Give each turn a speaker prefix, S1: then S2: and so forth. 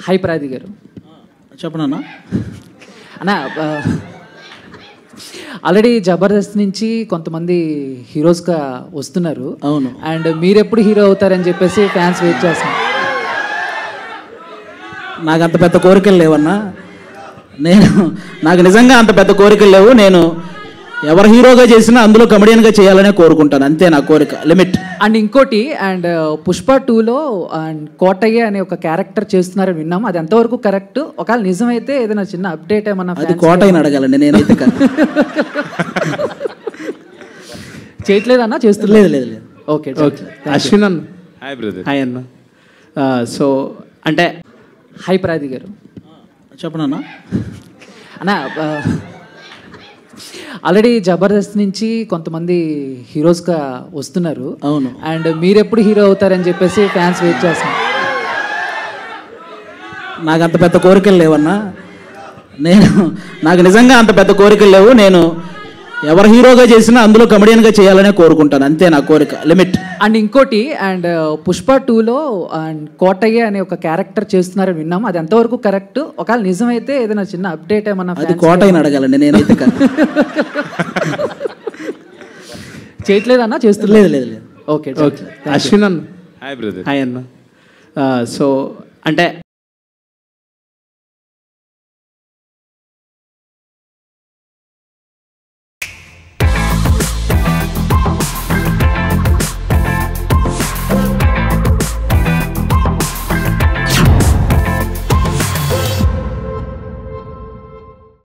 S1: Hi ప్రాది గారు.
S2: చెప్పనన్నా
S1: అన్న, ఆల్రెడీ జబర్దస్త్ నుంచి కొంతమంది హీరోస్గా వస్తున్నారు.
S2: అవును.
S1: అండ్ మీరు ఎప్పుడు హీరో అవుతారని చెప్పేసి ఫ్యాన్స్ వెయిట్ చేస్తున్నారు.
S2: నాకు అంత పెద్ద కోరికలు లేవన్నా. నాకు నిజంగా అంత పెద్ద కోరికలు లేవు. నేను ఎవరు హీరోగా చేసినా అందులో కమెడియన్గా చేయాలనే కోరుకుంటాను, అంతే నా కోరిక, లిమిట్.
S1: అండ్ ఇంకోటి, అండ్ పుష్ప 2లో అండ్ కోటయ్య అనే ఒక క్యారెక్టర్ చేస్తున్నారని విన్నాము. అది ఎంతవరకు కరెక్ట్? ఒకవేళ నిజమైతే ఏదైనా చిన్న అప్డేట్ ఏమన్నా?
S2: అది కోటయ్యని అడగాలండి, నేనైతే కాదు.
S1: చేయట్లేదన్నా? చేస్తున్నారు?
S2: లేదు లేదు లేదు.
S1: Okay
S3: okay. అశ్విన్ అన్న.
S4: Hi brother.
S3: హాయ్ అన్న. సో అంటే
S1: హాయ్ ప్రాది గారు.
S2: చెప్పనన్నా
S1: అన్న, ఆల్రెడీ జబర్దస్త్ నుంచి కొంతమంది హీరోస్గా వస్తున్నారు.
S2: అవును.
S1: అండ్ మీరు ఎప్పుడు హీరో అవుతారని చెప్పేసి ఫ్యాన్స్ వెయిట్ చేస్తున్నారు.
S2: నాకు అంత పెద్ద కోరికలు లేవన్నా. నాకు నిజంగా అంత పెద్ద కోరికలు లేవు. నేను ఎవరు హీరోగా చేసినా అందులో కమెడియన్గా చేయాలనే కోరుకుంటాను, అంతే నా కోరిక, లిమిట్.
S1: అండ్ ఇంకోటి, అండ్ పుష్ప 2లో అండ్ కోటయ్య అనే ఒక క్యారెక్టర్ చేస్తున్నారని విన్నాము. అది ఎంతవరకు కరెక్ట్? ఒకవేళ నిజమైతే ఏదైనా చిన్న అప్డేట్ ఏమన్నా?
S2: అది కోటయ్యని అడగాలండి, నేనైతే కాదు.
S1: చేయట్లేదన్నా? చేస్తున్నారు?
S2: లేదు లేదు లేదు.
S1: Okay
S3: okay. అశ్విన్ అన్న.
S4: Hi brother.
S3: హాయ్ అన్న. సో అంటే